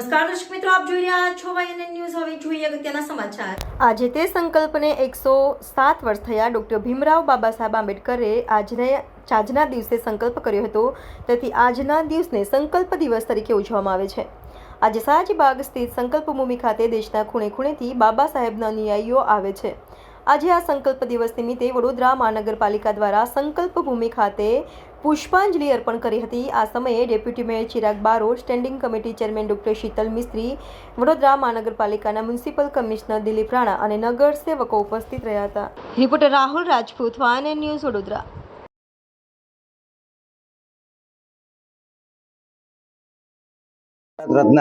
નમસ્કાર દર્શક મિત્રો, આપ જોઈ રહ્યા છો YNN ન્યૂઝ। હવે જોઈએ અગત્યના સમાચાર। આજે તે સંકલ્પને 107 વર્ષ થયા। ડોક્ટર ભીમરાવ બાબા સાહેબ આંબેડકરે આજના દિવસે સંકલ્પ કર્યો હતો, તેથી આજના દિવસને સંકલ્પ દિવસ તરીકે ઉજવવામાં આવે છે। આજે શાહજીબાગ સ્થિત સંકલ્પ ભૂમિ ખાતે દેશના ખૂણે ખૂણેથી બાબા સાહેબના અનુયાયીઓ આવે છે। આજે આ સંકલ્પ દિવસ નિમિત્તે વડોદરા મહાનગરપાલિકા દ્વારા સંકલ્પ ભૂમિ ખાતે પુષ્પાંજલિ અર્પણ કરી હતી। આ સમયે deputy mayor Chirag Barot, standing committee chairman doctor Sheetal Mistry, Vadodara મહાનગરપાલિકાના મ્યુનિસિપલ કમિશનર દિલીપ રાણા અને નગર સેવકો ઉપસ્થિત રહ્યા હતા। Reporter Rahul Rajput, YNN news, Vadodara. રત્ન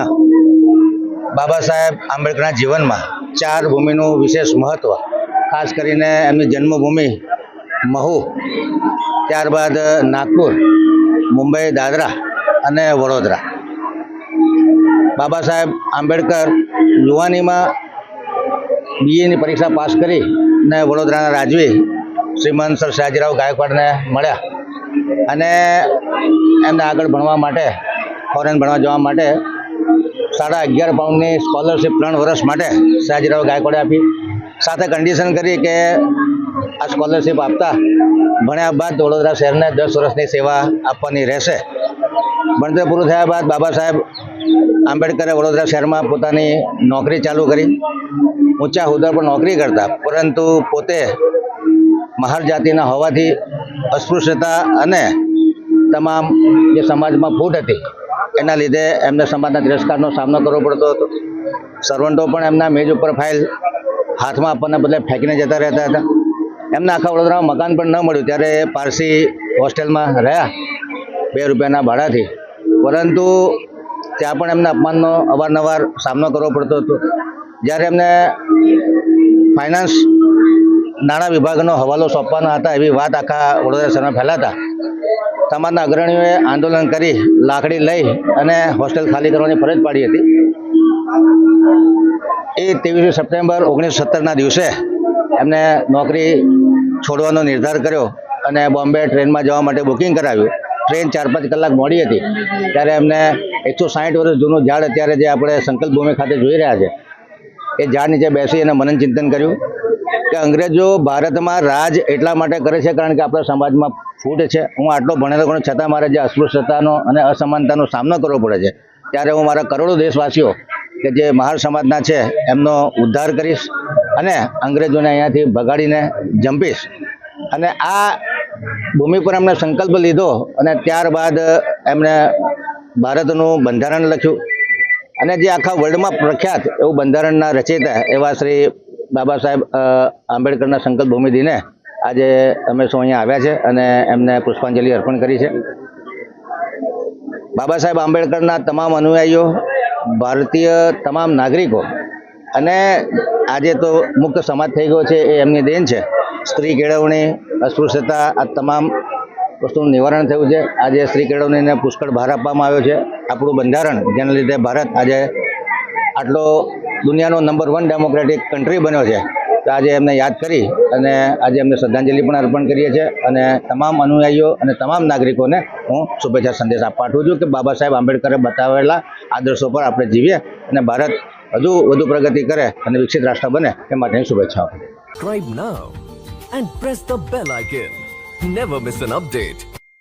બાબા સાહેબ આંબેડકરના જીવનમાં ચાર ભૂમિનું વિશેષ મહત્વ, ખાસ કરીને એમની જન્મભૂમિ મહુ, ત્યારબાદ નાગપુર, મુંબઈ, દાદરા અને વડોદરા। બાબા સાહેબ આંબેડકર યુવાનીમાં BAની પરીક્ષા પાસ કરી ને વડોદરાના રાજવી શ્રીમંત સર સયાજીરાવ ગાયકવાડને મળ્યા અને એમને આગળ ભણવા માટે, ફોરેન ભણવા જવા માટે 11.5 પાઉન્ડની સ્કોલરશિપ 3 વર્ષ માટે સયાજીરાવ ગાયકવાડે આપી। સાથે કન્ડિશન કરી કે આ સ્કોલરશિપ આપતા ભણ્યા બાદ વડોદરા શહેરને 10 વર્ષની સેવા આપવાની રહેશે। ભણતર પૂરું થયા બાદ બાબા સાહેબ આંબેડકરે વડોદરા શહેરમાં પોતાની નોકરી ચાલુ કરી। ઊંચા હોદ્દા પર નોકરી કરતા, પરંતુ પોતે મહાર જાતિના હોવાથી અસ્પૃશ્યતા અને તમામ જે સમાજમાં ફૂટ હતી એના લીધે એમને સમાજના તિરસ્કારનો સામનો કરવો પડતો હતો। સર્વન્ટો પણ એમના મેજ ઉપર ફાઇલ હાથમાં આપવાના બદલે ફેંકીને જતા રહેતા હતા। એમને આખા વડોદરામાં મકાન પણ ન મળ્યું ત્યારે પારસી હોસ્ટેલમાં રહ્યા 2 રૂપિયાના ભાડાથી, પરંતુ ત્યાં પણ એમને અપમાનનો અવારનવાર સામનો કરવો પડતો હતો। જ્યારે એમને ફાઇનાન્સ નાણાં વિભાગનો હવાલો સોંપવાના હતા એવી વાત આખા વડોદરા શહેરમાં ફેલાતા સમાજના અગ્રણીઓએ આંદોલન કરી લાકડી લઈ અને હોસ્ટેલ ખાલી કરવાની ફરજ પાડી હતી। એ 23 સપ્ટેમ્બર 1917ના દિવસે એમને નોકરી છોડવાનો નિર્ધાર કર્યો અને બોમ્બે ટ્રેનમાં જવા માટે બુકિંગ કરાવ્યું। ટ્રેન 4-5 કલાક મોડી હતી ત્યારે એમને 160 વર્ષ જૂનું ઝાડ અત્યારે જે આપણે સંકલ્પ ભૂમિ ખાતે જોઈ રહ્યા છે એ ઝાડ નીચે બેસી અને મનન ચિંતન કર્યું કે અંગ્રેજો ભારતમાં રાજ એટલા માટે કરે છે કારણ કે આપણા સમાજમાં ફૂટ છે। હું આટલો ભણેલો ગણો છતાં મારે જે અસ્પૃશ્યતાનો અને અસમાનતાનો સામનો કરવો પડે છે, ત્યારે હું મારા કરોડો દેશવાસીઓ કે જે મહાર સમાજના છે એમનો ઉદ્ધાર કરીશ અને અંગ્રેજોને અહીંયાથી ભગાડીને જંપીશ। અને આ ભૂમિ પર એમણે સંકલ્પ લીધો અને ત્યારબાદ એમણે ભારતનું બંધારણ લખ્યું અને જે આખા વર્લ્ડમાં પ્રખ્યાત એવું બંધારણના રચયિતા એવા શ્રી બાબા સાહેબ આંબેડકરના સંકલ્પ ભૂમિ દિને આજે અમે સૌ અહીંયા આવ્યા છે અને એમને પુષ્પાંજલિ અર્પણ કરી છે। બાબા સાહેબ આંબેડકરના તમામ અનુયાયીઓ, ભારતીય તમામ નાગરિકો અને આજે તો મુક્ત સમાજ થઈ ગયો છે એ એમની દેન છે। સ્ત્રી કેળવણી, અસ્પૃશ્યતા, આ તમામ વસ્તુનું નિવારણ થયું છે। આજે સ્ત્રી કેળવણીને પુષ્કળ ભાર આપવામાં આવ્યો છે। આપણું બંધારણ જેના લીધે ભારત આજે આટલો દુનિયાનો નંબર 1 ડેમોક્રેટિક કન્ટ્રી બન્યો છે, તો આજે એમને યાદ કરી અને આજે એમને શ્રદ્ધાંજલિ પણ અર્પણ કરીએ છીએ અને તમામ અનુયાયીઓ અને તમામ નાગરિકોને હું શુભેચ્છા સંદેશ પાઠવું છું કે બાબા સાહેબ આંબેડકરે બતાવેલા આદર્શો પર આપણે જીવીએ અને ભારત વધુ પ્રગતિ કરે અને વિકસિત રાષ્ટ્ર બને એ માટેની શુભેચ્છાઓ। Subscribe now and press the bell icon. Never miss an update.